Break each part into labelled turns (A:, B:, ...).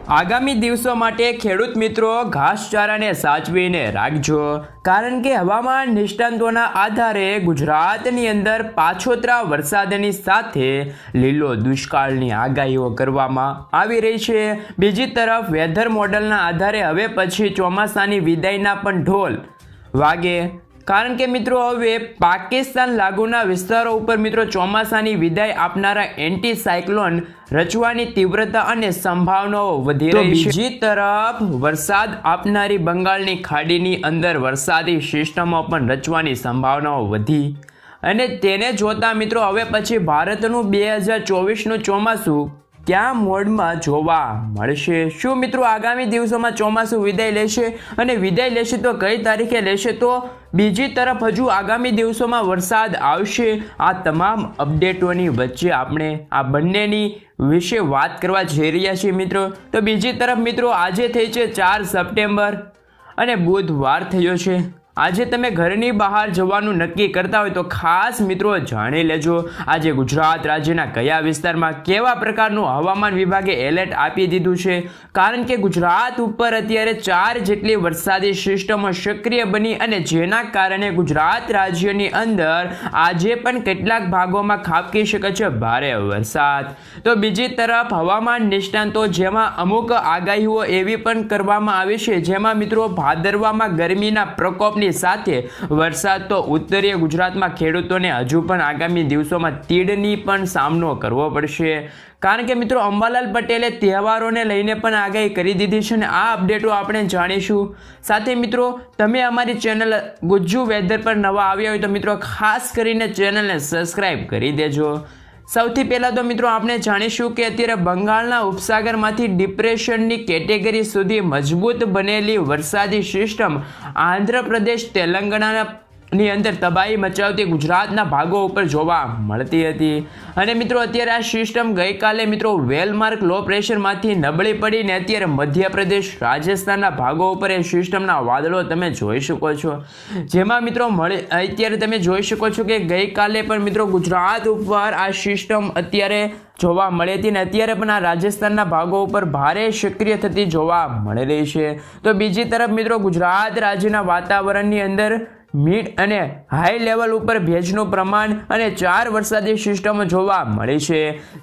A: આગામી દિવસો માટે ખેડૂત મિત્રો ઘાસચારાને સાચવીને રાખજો, કારણ કે હવામાન નિષ્ણાંતોના આધારે ગુજરાતની અંદર પાછોતરા વરસાદની સાથે લીલો દુષ્કાળની આગાહીઓ કરવામાં આવી રહી છે। બીજી તરફ વેધર મોડલના આધારે હવે પછી ચોમાસાની વિદાયના પણ ઢોલ વાગે, કારણ કે મિત્રો હવે પાકિસ્તાન લાગુના વિસ્તારો ઉપર મિત્રો ચોમાસાની વિદાય આપનારા એન્ટી સાયક્લોન રચવાની તીવ્રતા અને સંભાવનાઓ વધી રહી છે। બીજી તરફ વરસાદ આપનારી બંગાળની ખાડીની અંદર વરસાદી સિસ્ટમો પણ રચવાની સંભાવનાઓ વધી, અને તેને જોતા મિત્રો હવે પછી ભારતનું 2024નું ચોમાસું ક્યાં મોડમાં જોવા મળશે? શું મિત્રો આગામી દિવસોમાં ચોમાસું વિદાય લેશે, અને વિદાય લેશે તો કઈ તારીખે લેશે? તો બીજી તરફ હજુ આગામી દિવસોમાં વરસાદ આવશે? આ તમામ અપડેટોની વચ્ચે આપણે આ બંનેની વિશે વાત કરવા જઈ રહ્યા છીએ મિત્રો। તો બીજી તરફ મિત્રો આજે થઈ છે 4 સપ્ટેમ્બર અને બુધવાર થયો છે। આજે તમે ઘરની બહાર જવાનું નક્કી કરતા હોય તો ખાસ મિત્રો જાણી લેજો આજે ગુજરાત રાજ્યના કયા વિસ્તારમાં કેવા પ્રકારનું હવામાન વિભાગે એલર્ટ આપી દીધું છે, કારણ કે ગુજરાત ઉપર અત્યારે 4 જેટલી વરસાદી સિસ્ટમો સક્રિય બની, અને જેના કારણે ગુજરાત રાજ્યની અંદર આજે પણ કેટલાક ભાગોમાં ખાબકી શકે છે ભારે વરસાદ। તો બીજી તરફ હવામાન નિષ્ણાંતો જેમાં અમુક આગાહીઓ એવી પણ કરવામાં આવી છે જેમાં મિત્રો ભાદરવામાં ગરમીના પ્રકોપની સાથે વરસાદ તો ઉત્તરીય ગુજરાતમાં ખેડૂતોને હજુ પણ આગામી દિવસોમાં તીડની પણ સામનો કરવો પડશે, કારણ કે મિત્રો અંબાલાલ પટેલે તહેવારોને લઈને પણ આગાહી કરી દીધી છે, અને આ અપડેટો આપણે જાણીશું। સાથે મિત્રો તમે અમારી ચેનલ ગુજ્જુ વેધર પર નવા આવ્યા હોય તો મિત્રો ખાસ કરીને ચેનલને સબસ્ક્રાઈબ કરી દેજો। સૌથી પહેલાં તો મિત્રો આપણે જાણીશું કે અત્યારે બંગાળના ઉપસાગરમાંથી ડિપ્રેશનની કેટેગરી સુધી મજબૂત બનેલી વરસાદી સિસ્ટમ આંધ્રપ્રદેશ તેલંગાણાના ની અંદર તબાહી મચાવતી ગુજરાતના ભાગો ઉપર જોવા મળતી હતી, અને મિત્રો અત્યારે આ સિસ્ટમ ગઈકાલે મિત્રો વેલમાર્ક લો પ્રેશરમાંથી નબળી પડીને અત્યારે મધ્યપ્રદેશ રાજસ્થાનના ભાગો ઉપર એ સિસ્ટમના વાદળો તમે જોઈ શકો છો, જેમાં મિત્રો અત્યારે તમે જોઈ શકો છો કે ગઈકાલે પણ મિત્રો ગુજરાત ઉપર આ સિસ્ટમ અત્યારે જોવા મળી હતી, ને અત્યારે પણ આ રાજસ્થાનના ભાગો ઉપર ભારે સક્રિય થતી જોવા મળી રહી છે। તો બીજી તરફ મિત્રો ગુજરાત રાજ્યના વાતાવરણની અંદર મિડ અને હાઈ લેવલ ઉપર ભેજનું પ્રમાણ અને 4 વરસાદી સિસ્ટમો જોવા મળી છે,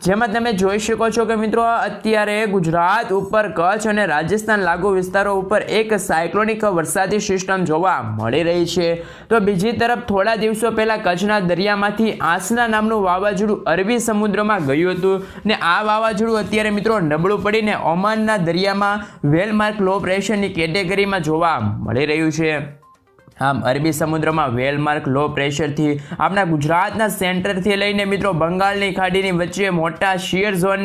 A: જેમાં તમે જોઈ શકો છો કે મિત્રો અત્યારે ગુજરાત ઉપર કચ્છ અને રાજસ્થાન લાગુ વિસ્તારો ઉપર એક સાયક્લોનિક વરસાદી સિસ્ટમ જોવા મળી રહી છે। તો બીજી તરફ થોડા દિવસો પહેલા કચ્છના દરિયામાંથી આસના નામનું વાવાઝોડું અરબી સમુદ્રમાં ગયું હતું, ને આ વાવાઝોડું અત્યારે મિત્રો નબળું પડીને ઓમાનના દરિયામાં વેલમાર્ક લો પ્રેશરની કેટેગરીમાં જોવા મળી રહ્યું છે। આમ અરબી સમુદ્રમાં વેલમાર્ક લો પ્રેશરથી આપણા ગુજરાતના સેન્ટરથી લઈને મિત્રો બંગાળની ખાડીની વચ્ચે મોટા શિયર ઝોન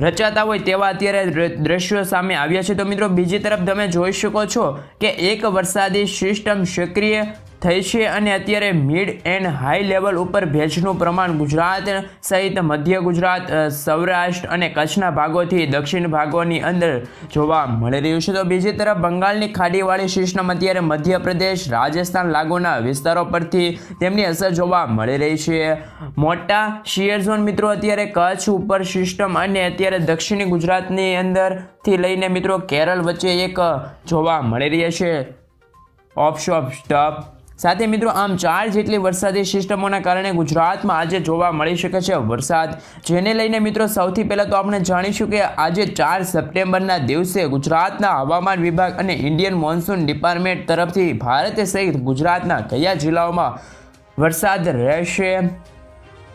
A: રચાતા હોય તેવા અત્યારે દ્રશ્યો સામે આવ્યા છે। તો મિત્રો બીજી તરફ તમે જોઈ શકો છો કે એક વરસાદી સિસ્ટમ સક્રિય થઈ છે, અને અત્યારે મિડ એન્ડ હાઈ લેવલ ઉપર ભેજનું પ્રમાણ ગુજરાત સહિત મધ્ય ગુજરાત, સૌરાષ્ટ્ર અને કચ્છના ભાગોથી દક્ષિણ ભાગોની અંદર જોવા મળી રહ્યું છે। તો બીજી તરફ બંગાળની ખાડીવાળી સિસ્ટમ અત્યારે મધ્યપ્રદેશ રાજસ્થાન લાગુના વિસ્તારો પરથી તેમની અસર જોવા મળી રહી છે। મોટા શિયર ઝોન મિત્રો અત્યારે કચ્છ ઉપર સિસ્ટમ અને અત્યારે દક્ષિણી ગુજરાતની અંદરથી લઈને મિત્રો કેરળ વચ્ચે એક જોવા મળી રહ્યા છે ઓફશોર સ્ટફ સાથે મિત્રો। આમ 4 જેટલી વરસાદી સિસ્ટમોના કારણે ગુજરાતમાં આજે જોવા મળી શકે છે વરસાદ, જેને લઈને મિત્રો સૌથી પહેલાં તો આપણે જાણીશું કે આજે 4 સપ્ટેમ્બરના દિવસે ગુજરાતના હવામાન વિભાગ અને ઇન્ડિયન મોન્સૂન ડિપાર્ટમેન્ટ તરફથી ભારત સહિત ગુજરાતના કયા જિલ્લાઓમાં વરસાદ રહેશે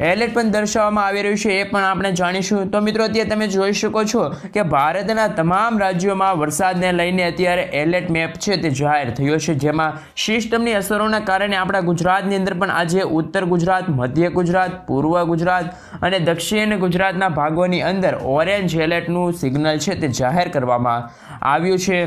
A: એલર્ટ પણ દર્શાવવામાં આવી રહ્યું છે, એ પણ આપણે જાણીશું। તો મિત્રો અત્યારે તમે જોઈ શકો છો કે ભારતના તમામ રાજ્યોમાં વરસાદને લઈને અત્યારે એલર્ટ મેપ છે તે જાહેર થયો છે, જેમાં સિસ્ટમની અસરોના કારણે આપણા ગુજરાતની અંદર પણ આજે ઉત્તર ગુજરાત, મધ્ય ગુજરાત, પૂર્વ ગુજરાત અને દક્ષિણ ગુજરાતના ભાગોની અંદર ઓરેન્જ એલર્ટનું સિગ્નલ છે તે જાહેર કરવામાં આવ્યું છે।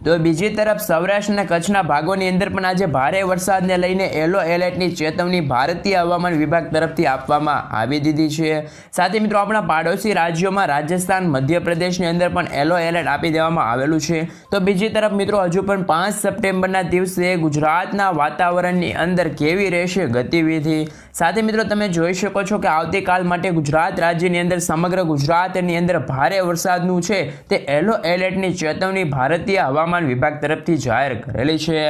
A: તો બીજી તરફ સૌરાષ્ટ્ર અને કચ્છના ભાગોની અંદર પણ આજે ભારે વરસાદને લઈને યલો એલર્ટની ચેતવણી ભારતીય હવામાન વિભાગ તરફથી આપવામાં આવી દીધી છે। સાથે મિત્રો આપણા પાડોશી રાજ્યોમાં રાજસ્થાન, મધ્યપ્રદેશની અંદર પણ યલો એલર્ટ આપી દેવામાં આવેલું છે। તો બીજી તરફ મિત્રો હજુ પણ 5 સપ્ટેમ્બરના દિવસે ગુજરાતના વાતાવરણની અંદર કેવી રહેશે ગતિવિધિ, સાથે મિત્રો તમે જોઈ શકો છો કે આવતીકાલ માટે ગુજરાત રાજ્યની અંદર સમગ્ર ગુજરાતની અંદર ભારે વરસાદનું છે તે યલો એલર્ટની ચેતવણી ભારતીય હવામાન વિભાગ તરફથી જાહેર કરેલી છે।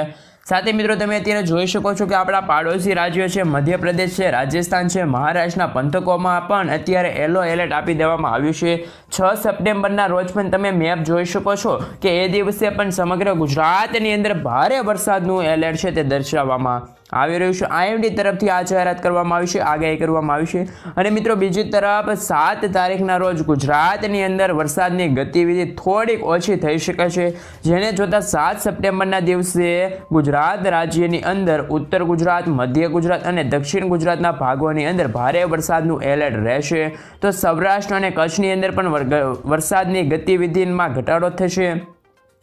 A: સાથે મિત્રો તમે અત્યારે જોઈ શકો છો કે આપણા પાડોશી રાજ્યો છે, મધ્યપ્રદેશ છે, રાજસ્થાન છે, મહારાષ્ટ્રના પંથકોમાં પણ અત્યારે યલો એલર્ટ આપી દેવામાં આવ્યું છે। 6 સપ્ટેમ્બરના રોજ પણ તમે મેપ જોઈ શકો છો કે એ દિવસે પણ સમગ્ર ગુજરાતની અંદર ભારે વરસાદનું એલર્ટ છે તે દર્શાવવામાં આવી રહ્યું છે। આઈએમડી તરફથી આ જાહેરાત કરવામાં આવી છે, આગાહી કરવામાં આવી છે। અને મિત્રો બીજી તરફ 7 તારીખના રોજ ગુજરાતની અંદર વરસાદની ગતિવિધિ થોડીક ઓછી થઈ શકે છે, જેને જોતા 7 સપ્ટેમ્બરના દિવસે ગુજરાત રાજ્યની અંદર ઉત્તર ગુજરાત, મધ્ય ગુજરાત અને દક્ષિણ ગુજરાતના ભાગોની અંદર ભારે વરસાદનું એલર્ટ રહેશે। તો સૌરાષ્ટ્ર અને કચ્છની અંદર પણ વરસાદની ગતિવિધિમાં ઘટાડો થશે।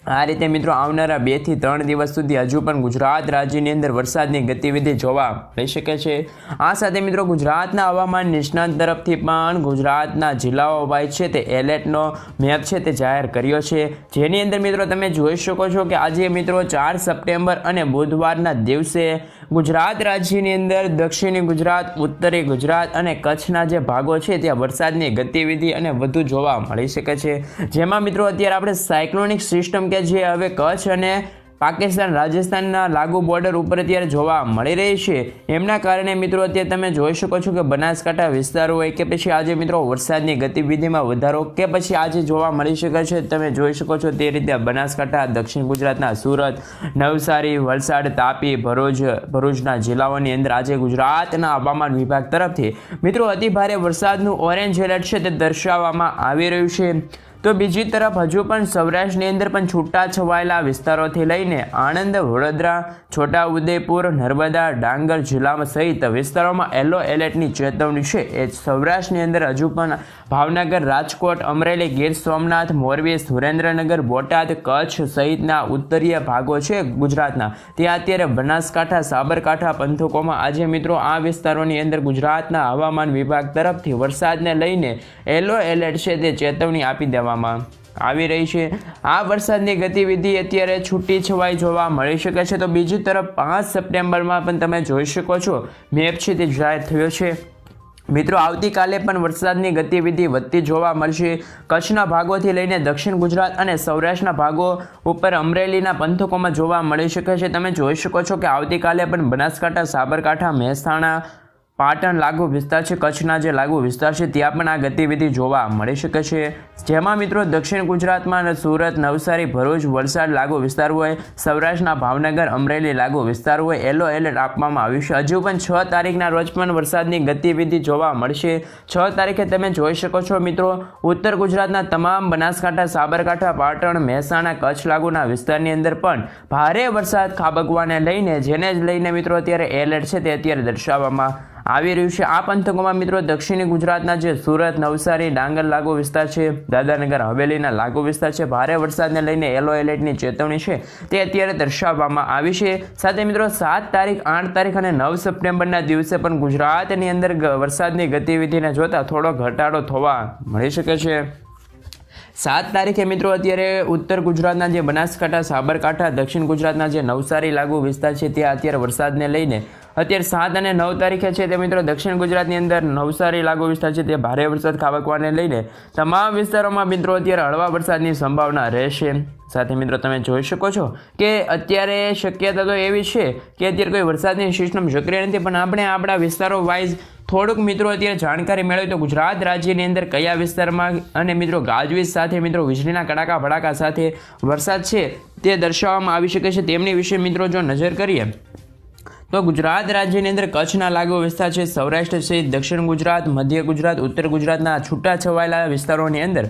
A: આ રીતે મિત્રો આવનારા 2 થી 3 દિવસ સુધી હજુ પણ ગુજરાત રાજ્યની અંદર વરસાદની ગતિવિધિ જોવા મળી શકે છે। આ સાથે મિત્રો ગુજરાતના હવામાન નિષ્ણાત તરફથી પણ ગુજરાતના જિલ્લાઓ વાઇઝ છે તે એલર્ટનો મેપ છે તે જાહેર કર્યો છે, જેની અંદર મિત્રો તમે જોઈ શકો છો કે આજે મિત્રો 4 સપ્ટેમ્બર અને બુધવારના દિવસે ગુજરાત રાજ્યની અંદર દક્ષિણી ગુજરાત, ઉત્તરી ગુજરાત અને કચ્છના જે ભાગો છે ત્યાં વરસાદની ગતિવિધિ અને વધુ જોવા મળી શકે છે। જેમાં મિત્રો અત્યારે આપણે સાયક્લોનિક સિસ્ટમ કે જે હવે કચ્છ અને પાકિસ્તાન, રાજસ્થાનના લાગુ બોર્ડર ઉપર અત્યારે જોવા મળી રહી છે, એમના કારણે મિત્રો અત્યારે તમે જોઈ શકો છો કે બનાસકાંઠા વિસ્તારો હોય કે પછી આજે મિત્રો વરસાદની ગતિવિધિમાં વધારો કે પછી આજે જોવા મળી શકે છે। તમે જોઈ શકો છો તે રીતે બનાસકાંઠા, દક્ષિણ ગુજરાતના સુરત, નવસારી, વલસાડ, તાપી, ભરૂચના જિલ્લાઓની અંદર આજે ગુજરાતના હવામાન વિભાગ તરફથી મિત્રો અતિભારે વરસાદનું ઓરેન્જ એલર્ટ છે તે દર્શાવવામાં આવી રહ્યું છે। તો બીજી તરફ હજુ પણ સૌરાષ્ટ્રની અંદર પણ છૂટા છવાયેલા વિસ્તારોથી લઈને આણંદ, વડોદરા, છોટાઉદેપુર, નર્મદા, ડાંગર જિલ્લામાં સહિત વિસ્તારોમાં યલો એલર્ટની ચેતવણી છે એ સૌરાષ્ટ્રની અંદર હજુ પણ ભાવનગર, રાજકોટ, અમરેલી, ગીર સોમનાથ, મોરબી, સુરેન્દ્રનગર, બોટાદ, કચ્છ સહિતના ઉત્તરીય ભાગો છે ગુજરાતના, ત્યાં અત્યારે બનાસકાંઠા, સાબરકાંઠા પંથકોમાં આજે મિત્રો આ વિસ્તારોની અંદર ગુજરાતના હવામાન વિભાગ તરફથી વરસાદને લઈને યલો એલર્ટ છે તે ચેતવણી આપી દેવામાં આવી રહી છે। આ વરસાદની ગતિવિધિ અત્યારે છૂટી છવાઈ જોવા મળી શકે છે। તો બીજી તરફ 5 સપ્ટેમ્બરમાં પણ તમે જોઈ શકો છો મેપ છે તે જાહેર થયો છે। મિત્રો આવતીકાલે પણ વરસાદની ગતિવિધિ વધતી જોવા મળશે। કચ્છના ભાગોથી લઈને દક્ષિણ ગુજરાત અને સૌરાષ્ટ્રના ભાગો ઉપર અમરેલીના પંથકોમાં જોવા મળી શકે છે। તમે જોઈ શકો છો કે આવતીકાલે પણ બનાસકાંઠા, સાબરકાંઠા, મહેસાણા, પાટણ લાગુ વિસ્તાર છે, કચ્છના જે લાગુ વિસ્તાર છે ત્યાં પણ આ ગતિવિધિ જોવા મળી શકે છે। જેમાં મિત્રો દક્ષિણ ગુજરાતમાં સુરત, નવસારી, ભરૂચ, વલસાડ લાગુ વિસ્તાર હોય, સૌરાષ્ટ્રના ભાવનગર, અમરેલી લાગુ વિસ્તાર હોય યલો એલર્ટ આપવામાં આવ્યું છે। હજુ પણ 6 તારીખના રોજ પણ વરસાદની ગતિવિધિ જોવા મળશે। 6 તારીખે તમે જોઈ શકો છો મિત્રો ઉત્તર ગુજરાતના તમામ બનાસકાંઠા, સાબરકાંઠા, પાટણ, મહેસાણા, કચ્છ લાગુના વિસ્તારની અંદર પણ ભારે વરસાદ ખાબકવાને લઈને જેને જ લઈને મિત્રો અત્યારે એલર્ટ છે તે અત્યારે દર્શાવવામાં આવી રહ્યું છે। આ પંથકોમાં મિત્રો દક્ષિણી ગુજરાતના જે સુરત, નવસારી, ડાંગર લાગુ વિસ્તાર છે, દાદરાનગર હવેલીના લાગુ વિસ્તાર છે, ભારે વરસાદને લઈને યલો એલર્ટની ચેતવણી છે તે અત્યારે દર્શાવવામાં આવી છે। સાથે મિત્રો 7 તારીખ, 8 તારીખ અને 9 સપ્ટેમ્બરના દિવસે પણ ગુજરાતની અંદર વરસાદની ગતિવિધિને જોતા થોડો ઘટાડો થવા મળી શકે છે। 7 તારીખે મિત્રો અત્યારે ઉત્તર ગુજરાતના જે બનાસકાંઠા, સાબરકાંઠા, દક્ષિણ ગુજરાતના જે નવસારી લાગુ વિસ્તાર છે ત્યાં અત્યારે વરસાદને લઈને અત્યારે 7 અને 9 તારીખે છે તે મિત્રો દક્ષિણ ગુજરાતની અંદર નવસારી લાગુ વિસ્તાર છે તે ભારે વરસાદ ખાબકવાને લઈને તમામ વિસ્તારોમાં મિત્રો અત્યારે હળવા વરસાદની સંભાવના રહેશે। સાથે મિત્રો તમે જોઈ શકો છો કે અત્યારે શક્યતા તો એવી છે કે અત્યારે કોઈ વરસાદની સિસ્ટમ સક્રિય નથી, પણ આપણે આપણા વિસ્તારો વાઇઝ થોડુંક મિત્રો અત્યારે જાણકારી મેળવી તો ગુજરાત રાજ્યની અંદર કયા વિસ્તારમાં અને મિત્રો ગાજવીજ સાથે મિત્રો વીજળીના કડાકા ભડાકા સાથે વરસાદ છે તે દર્શાવવામાં આવી શકે છે તેમની વિશે મિત્રો જો નજર કરીએ તો ગુજરાત રાજ્યની અંદર કચ્છના લાગુ વિસ્તાર છે, સૌરાષ્ટ્ર સહિત દક્ષિણ ગુજરાત, મધ્ય ગુજરાત, ઉત્તર ગુજરાતના છૂટા છવાયેલા વિસ્તારોની અંદર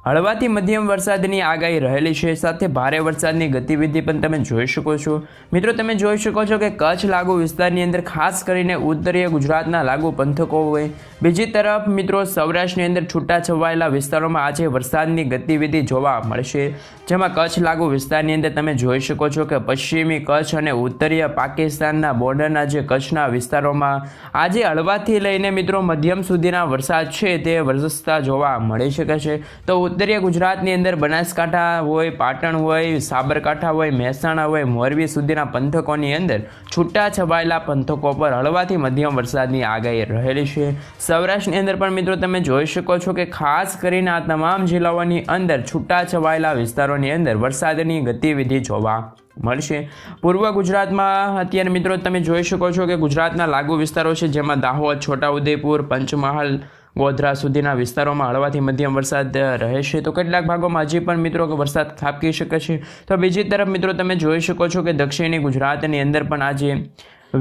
A: હળવાથી મધ્યમ વરસાદની આગાહી રહેલી છે। સાથે ભારે વરસાદની ગતિવિધિ પણ તમે જોઈ શકો છો। મિત્રો તમે જોઈ શકો છો કે કચ્છ લાગુ વિસ્તારની અંદર ખાસ કરીને ઉત્તરીય ગુજરાતના લાગુ પંથકો હોય બીજી તરફ મિત્રો સૌરાષ્ટ્રની અંદર છૂટા છવાયેલા વિસ્તારોમાં આજે વરસાદની ગતિવિધિ જોવા મળશે, જેમાં કચ્છ લાગુ વિસ્તારની અંદર તમે જોઈ શકો છો કે પશ્ચિમી કચ્છ અને ઉત્તરીય પાકિસ્તાનના બોર્ડરના જે કચ્છના વિસ્તારોમાં આજે હળવાથી લઈને મિત્રો મધ્યમ સુધીના વરસાદ છે તે વરસતા જોવા મળી શકે છે. તો ઉત્તરીય ગુજરાતની અંદર બનાસકાંઠા હોય, પાટણ હોય, સાબરકાંઠા હોય, મહેસાણા હોય, મોરબી સુધીના પંથકોની અંદર છૂટા છવાયેલા પંથકો પર હળવાથી મધ્યમ વરસાદની આગાહી રહેલી છે. સૌરાષ્ટ્રની અંદર પણ મિત્રો તમે જોઈ શકો છો કે ખાસ કરીને આ તમામ જિલ્લાઓની અંદર છૂટા છવાયેલા વિસ્તારોની અંદર વરસાદની ગતિવિધિ જોવા મળશે. પૂર્વ ગુજરાતમાં અત્યારે મિત્રો તમે જોઈ શકો છો કે ગુજરાતના લાગુ વિસ્તારો છે, જેમાં દાહોદ, છોટાઉદેપુર, પંચમહાલ, ગોધરા સુધીના વિસ્તારોમાં હળવાથી મધ્યમ વરસાદ રહેશે. તો કેટલાક ભાગોમાં હજી પણ મિત્રો વરસાદ ખાબકી શકે છે. તો બીજી તરફ મિત્રો તમે જોઈ શકો છો કે દક્ષિણી ગુજરાતની અંદર પણ આજે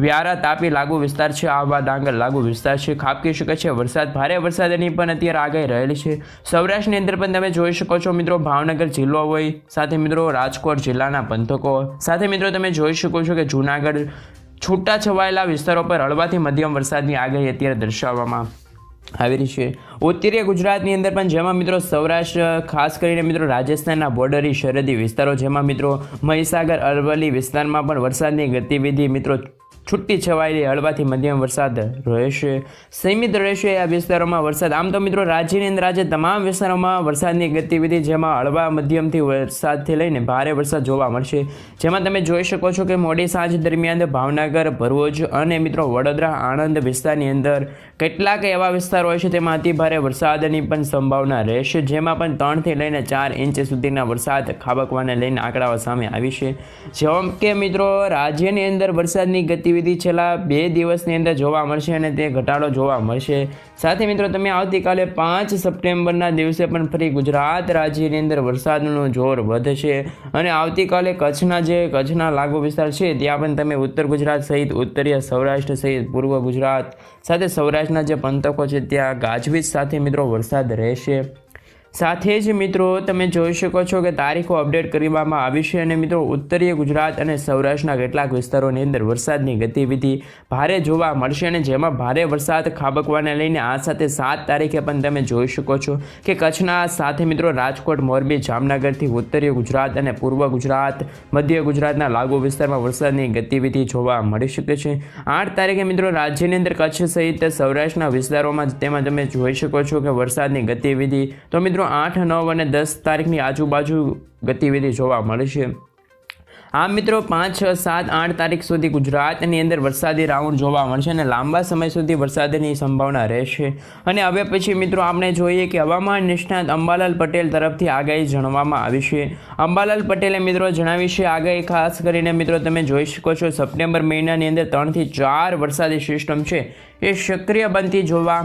A: વ્યારા, તાપી લાગુ વિસ્તાર છે, આહવા, ડાંગર લાગુ વિસ્તાર છે, ખાબકી શકે છે વરસાદ. ભારે વરસાદની પણ અત્યારે આગાહી રહેલી છે. સૌરાષ્ટ્રની અંદર પણ તમે જોઈ શકો છો મિત્રો ભાવનગર જિલ્લો હોય, સાથે મિત્રો રાજકોટ જિલ્લાના પંથકો, સાથે મિત્રો તમે જોઈ શકો છો કે જૂનાગઢ છૂટા છવાયેલા વિસ્તારો પર હળવાથી મધ્યમ વરસાદની આગાહી અત્યારે દર્શાવવામાં આવી રહી છે. ઉત્તરીય ગુજરાતની અંદર પણ જેમાં મિત્રો સૌરાષ્ટ્ર ખાસ કરીને મિત્રો રાજસ્થાનના બોર્ડરી સરહદી વિસ્તારો, જેમાં મિત્રો મહીસાગર, અરવલ્લી વિસ્તારમાં પણ વરસાદની ગતિવિધિ મિત્રો છૂટી છવાયેલી હળવાથી મધ્યમ વરસાદ રહેશે, સીમિત રહેશે આ વિસ્તારોમાં વરસાદ. આમ તો મિત્રો રાજ્યની અંદર આજે તમામ વિસ્તારોમાં વરસાદની ગતિવિધિ જેમાં હળવા મધ્યમથી વરસાદથી લઈને ભારે વરસાદ જોવા મળશે, જેમાં તમે જોઈ શકો છો કે મોડી સાંજ દરમિયાન ભાવનગર, ભરૂચ અને મિત્રો વડોદરા, આણંદ વિસ્તારની અંદર કેટલાક એવા વિસ્તારો હોય છે તેમાં અતિભારે વરસાદની પણ સંભાવના રહેશે, જેમાં પણ 3થી લઈને 4 ઇંચ સુધીના વરસાદ ખાબકવાને લઈને આંકડાઓ સામે આવી છે. જેમ કે મિત્રો રાજ્યની અંદર વરસાદની ગતિવિધિ છેલ્લા 2 દિવસની અંદર જોવા મળશે અને તે ઘટાડો જોવા મળશે. સાથે મિત્રો તમે આવતીકાલે 5 સપ્ટેમ્બરના દિવસે પણ ફરી ગુજરાત રાજ્યની અંદર વરસાદનું જોર વધશે અને આવતીકાલે કચ્છના લાગુ વિસ્તાર છે ત્યાં પણ તમે ઉત્તર ગુજરાત સહિત ઉત્તરીય સૌરાષ્ટ્ર સહિત પૂર્વ ગુજરાત સાથે સૌરાષ્ટ્રના જે પંથકો છે ત્યાં ગાજવીજ સાથે મિત્રો વરસાદ રહેશે. સાથે જ મિત્રો તમે જોઈ શકો છો કે તારીખો અપડેટ કરવામાં આવી છે અને મિત્રો ઉત્તરીય ગુજરાત અને સૌરાષ્ટ્રના કેટલાક વિસ્તારોની અંદર વરસાદની ગતિવિધિ ભારે જોવા મળશે અને જેમાં ભારે વરસાદ ખાબકવાને લઈને આ સાથે 7 તારીખે પણ તમે જોઈ શકો છો કે કચ્છના સાથે મિત્રો રાજકોટ, મોરબી, જામનગરથી ઉત્તરીય ગુજરાત અને પૂર્વ ગુજરાત, મધ્ય ગુજરાતના લાગુ વિસ્તારમાં વરસાદની ગતિવિધિ જોવા મળી શકે છે. 8 તારીખે મિત્રો રાજ્યની અંદર કચ્છ સહિત સૌરાષ્ટ્રના વિસ્તારોમાં તેમાં તમે જોઈ શકો છો કે વરસાદની ગતિવિધિ તો મિત્રો 8, 9 અને 10 તારીખની આજુબાજુ ગતિવિધિ જોવા મળશે. આમ મિત્રો 5, 6, 7, 8 તારીખ સુધી ગુજરાતની અંદર વરસાદી રાઉન્ડ જોવા મળશે અને લાંબા સમય સુધી વરસાદની સંભાવના રહેશે. અને હવે પછી મિત્રો આપણે જોઈએ કે હવામાન નિષ્ણાત અંબાલાલ પટેલ તરફથી આગાહી જણાવવામાં આવી છે. અંબાલાલ પટેલે મિત્રો જણાવી છે આગાહી ખાસ કરીને મિત્રો તમે જોઈ શકો છો સપ્ટેમ્બર મહિનાની અંદર 3 થી 4 વરસાદી સિસ્ટમ છે એ સક્રિય બનતી જોવા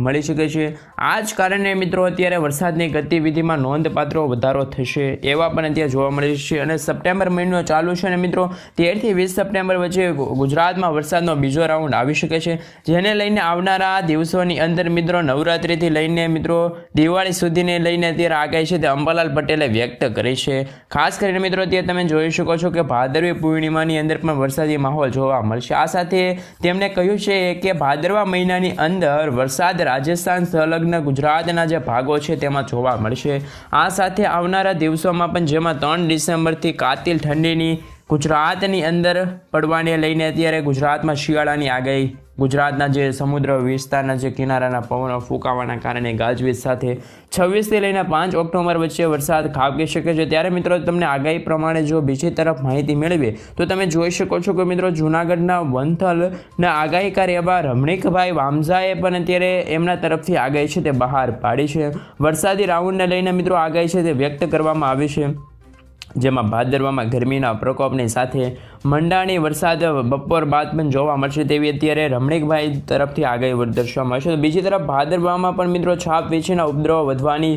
A: મળી શકે છે. આ જ કારણે મિત્રો અત્યારે વરસાદની ગતિવિધિમાં નોંધપાત્ર વધારો થશે એવા પણ અત્યારે જોવા મળે છે અને સપ્ટેમ્બર મહિનો ચાલુ છે અને મિત્રો 13 થી 20 સપ્ટેમ્બર વચ્ચે ગુજરાતમાં વરસાદનો બીજો રાઉન્ડ આવી શકે છે, જેને લઈને આવનારા દિવસોની અંદર મિત્રો નવરાત્રિથી લઈને મિત્રો દિવાળી સુધીને લઈને અત્યારે આગાહી છે તે અંબાલાલ પટેલે વ્યક્ત કરી છે. ખાસ કરીને મિત્રો અત્યારે તમે જોઈ શકો છો કે ભાદરવી પૂર્ણિમાની અંદર પણ વરસાદી માહોલ જોવા મળશે. આ સાથે તેમણે કહ્યું છે કે ભાદરવા મહિનાની અંદર વરસાદ રાજસ્થાન સંલગ્ન ગુજરાતના જે ભાગો છે તેમાં જોવા મળશે. આ સાથે આવનારા દિવસોમાં પણ જેમાં 3 ડિસેમ્બરથી કાતિલ ઠંડીની ગુજરાતની અંદર પડવાને લઈને અત્યારે ગુજરાતમાં શિયાળાની આગાહી, ગુજરાતના જે સમુદ્ર વિસ્તારના જે કિનારાના પવનો ફૂંકાવાના કારણે ગાજવીજ સાથે 26થી લઈને 5 ઓક્ટોબર વચ્ચે વરસાદ ખાબકી શકે છે. ત્યારે મિત્રો તમને આગાહી પ્રમાણે જો બીજી તરફ માહિતી મેળવીએ તો તમે જોઈ શકો છો કે મિત્રો જૂનાગઢના વંથલના આગાહીકાર એવા રમણીકભાઈ વામઝાએ પણ અત્યારે એમના તરફથી આગાહી છે તે બહાર પાડી છે. વરસાદી રાઉન્ડને લઈને મિત્રો આગાહી છે તે વ્યક્ત કરવામાં આવી છે, જેમાં ભાદરવામાં ગરમીના પ્રકોપની સાથે મંડાણી વરસાદ બપોર બાદ પણ જોવા મળશે તેવી અત્યારે રમણીકભાઈ તરફથી આગાહી દર્શાવવામાં આવશે. બીજી તરફ ભાદરવામાં પણ મિત્રો છાપ વીછીના ઉપદ્રવ વધવાની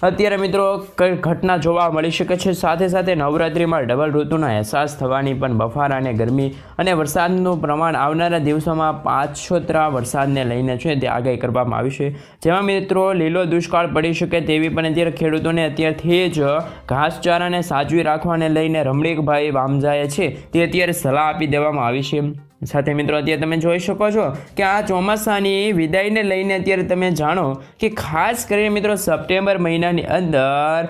A: અત્યારે મિત્રો ઘટના જોવા મળી શકે છે. સાથે સાથે નવરાત્રિમાં ડબલ ઋતુનો અહેસાસ થવાની પણ બફારા અને ગરમી અને વરસાદનું પ્રમાણ આવનારા દિવસોમાં પાછોતરા વરસાદને લઈને છે તે આગાહી કરવામાં આવી છે, જેમાં મિત્રો લીલો દુષ્કાળ પડી શકે તેવી પણ અત્યારે ખેડૂતોને અત્યારથી જ ઘાસચારાને સાચવી રાખવાને લઈને રમણીકભાઈ વામઝાએ છે તે અત્યારે સલાહ આપી દેવામાં આવી છે. સાથે મિત્રો અત્યારે તમે જોઈ શકો છો કે આ ચોમાસાની વિદાયને લઈને અત્યારે તમે જાણો કે ખાસ કરીને મિત્રો સપ્ટેમ્બર મહિનાની અંદર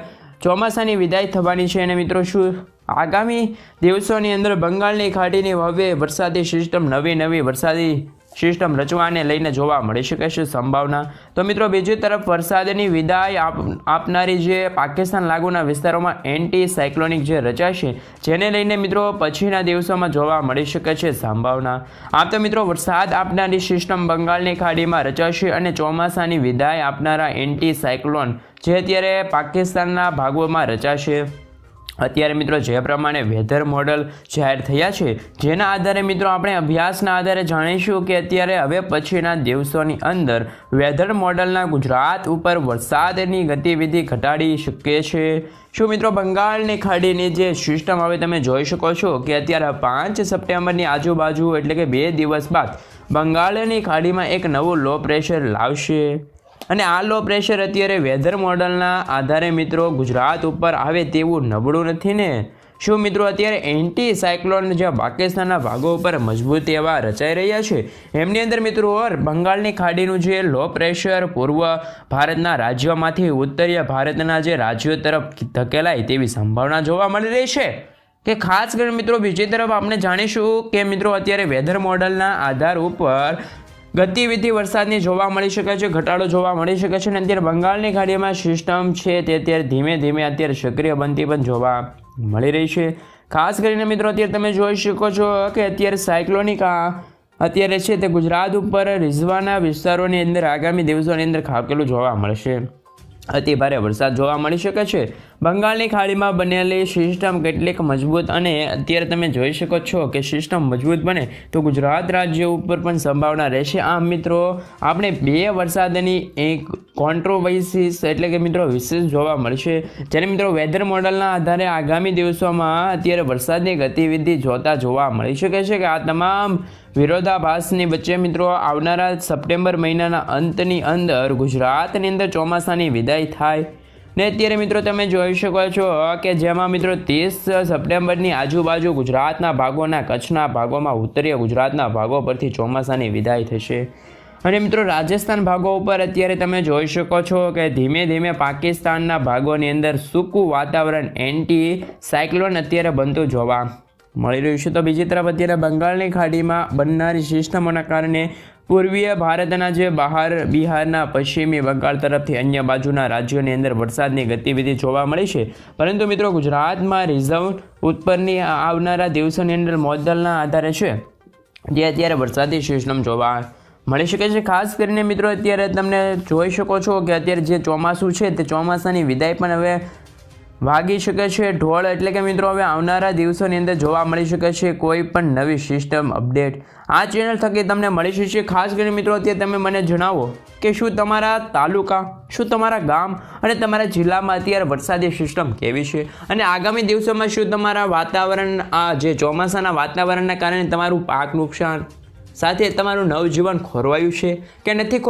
A: ચોમાસાની વિદાય થવાની છે અને મિત્રો શું આગામી દિવસોની અંદર બંગાળની ખાડીની ભવ્ય વરસાદી સિસ્ટમ નવી વરસાદી સિસ્ટમ રચવાને લઈને જોવા મળી શકે છે સંભાવના। તો મિત્રો બીજી તરફ વરસાદની વિદાય આપનારી જે પાકિસ્તાન લાગુના વિસ્તારોમાં એન્ટી સાયક્લોનિક જે રચાશે જેને લઈને મિત્રો પછીના દિવસોમાં જોવા મળી શકે છે સંભાવના। આમ તો મિત્રો વરસાદ આપનારી સિસ્ટમ બંગાળની ખાડીમાં રચાશે અને ચોમાસાની વિદાય આપનારા એન્ટી સાયક્લોન જે અત્યારે પાકિસ્તાનના ભાગોમાં રચાશે। અત્યારે મિત્રો જે પ્રમાણે વેધર મોડલ જાહેર થયા છે જેના આધારે મિત્રો આપણે અભ્યાસના આધારે જાણીશું કે અત્યારે હવે પછીના દિવસોની અંદર વેધર મોડલના ગુજરાત ઉપર વરસાદની ગતિવિધિ ઘટાડી શકે છે। શું મિત્રો બંગાળની ખાડીની જે સિસ્ટમ હવે તમે જોઈ શકો છો કે અત્યારે 5 સપ્ટેમ્બરની આજુબાજુ એટલે કે 2 દિવસ બાદ બંગાળની ખાડીમાં એક નવું લો પ્રેશર લાવશે અને આ લો પ્રેશર અત્યારે વેધર મોડલના આધારે મિત્રો ગુજરાત ઉપર આવે તેવું નબળું નથી ને। શું મિત્રો અત્યારે એન્ટી સાયક્લોન જે પાકિસ્તાનના ભાગો ઉપર મજબૂત એવા રચાઈ રહ્યા છે એમની અંદર મિત્રો બંગાળની ખાડીનું જે લો પ્રેશર પૂર્વ ભારતના રાજ્યોમાંથી ઉત્તરીય ભારતના જે રાજ્યો તરફ ધકેલાય તેવી સંભાવના જોવા મળી રહી છે કે ખાસ કરીને મિત્રો બીજી તરફ આપણે જાણીશું કે મિત્રો અત્યારે વેધર મોડલના આધાર ઉપર ગતિવિધિ વરસાદની જોવા મળી શકે છે, ઘટાડો જોવા મળી શકે છે અને અત્યારે બંગાળની ખાડીમાં સિસ્ટમ છે તે અત્યારે ધીમે ધીમે અત્યારે સક્રિય બનતી પણ જોવા મળી રહી છે। ખાસ કરીને મિત્રો અત્યારે તમે જોઈ શકો છો કે અત્યારે સાયક્લોનિક અત્યારે છે તે ગુજરાત ઉપર રીઝવાના વિસ્તારોની અંદર આગામી દિવસોની અંદર ખાબકેલું જોવા મળશે। અતિ ભારે વરસાદ જોવા મળી શકે છે। બંગાળની ખાડીમાં બનેલી સિસ્ટમ કેટલીક મજબૂત અને અત્યારે તમે જોઈ શકો છો કે સિસ્ટમ મજબૂત બને તો ગુજરાત રાજ્ય ઉપર પણ સંભાવના રહેશે। આમ મિત્રો આપણે 2 વરસાદની એક કોન્ટ્રોવર્સીસ એટલે કે મિત્રો વિશેષ જોવા મળશે જેને મિત્રો વેધર મોડલના આધારે આગામી દિવસોમાં અત્યારે વરસાદની ગતિવિધિ જોવા મળી શકે છે કે આ તમામ વિરોધાભાસની વચ્ચે મિત્રો આવનારા સપ્ટેમ્બર મહિનાના અંતની અંદર ગુજરાતની અંદર ચોમાસાની વિદાય થાય ને અત્યારે મિત્રો તમે જોઈ શકો છો કે જેમાં મિત્રો 30 સપ્ટેમ્બરની આજુબાજુ ગુજરાતના ભાગોના કચ્છના ભાગોમાં ઉત્તરીય ગુજરાતના ભાગો પરથી ચોમાસાની વિદાય થશે અને મિત્રો રાજસ્થાન ભાગો ઉપર અત્યારે તમે જોઈ શકો છો કે ધીમે ધીમે પાકિસ્તાનના ભાગોની અંદર સૂકું વાતાવરણ એન્ટી સાયક્લોન અત્યારે બનતું જોવા મળી રહ્યું છે। તો બીજી તરફ અત્યારે બંગાળની ખાડીમાં બનનારી સિસ્ટમોના કારણે પૂર્વીય ભારતના જે બિહારના પશ્ચિમી બંગાળ તરફથી અન્ય બાજુના રાજ્યોની અંદર વરસાદની ગતિવિધિ જોવા મળી છે પરંતુ મિત્રો ગુજરાતમાં રિઝર્વ ઉપરની આવનારા દિવસોની અંદર મોડલના આધારે છે જે અત્યારે વરસાદી સિસ્ટમ જોવા મળી શકે છે। ખાસ કરીને મિત્રો અત્યારે તમને જોઈ શકો છો કે અત્યારે જે ચોમાસું છે તે ચોમાસાની વિદાય પણ હવે વાગી શકે છે ઢોળ એટલે કે મિત્રો હવે આવનારા દિવસોની અંદર જોવા મળી શકે છે કોઈ પણ નવી સિસ્ટમ અપડેટ આ ચેનલ થકી તમને મળી શકશે। ખાસ કરીને મિત્રો અત્યારે તમે મને જણાવો કે શું તમારા તાલુકા શું તમારા ગામ અને તમારા જિલ્લામાં અત્યારે વરસાદી સિસ્ટમ કેવી છે અને આગામી દિવસોમાં શું તમારા વાતાવરણ આ જે ચોમાસાના વાતાવરણના કારણે તમારું પાક નુકસાન સાથે તમારું નવજીવન ખોરવાયું છે કે નથી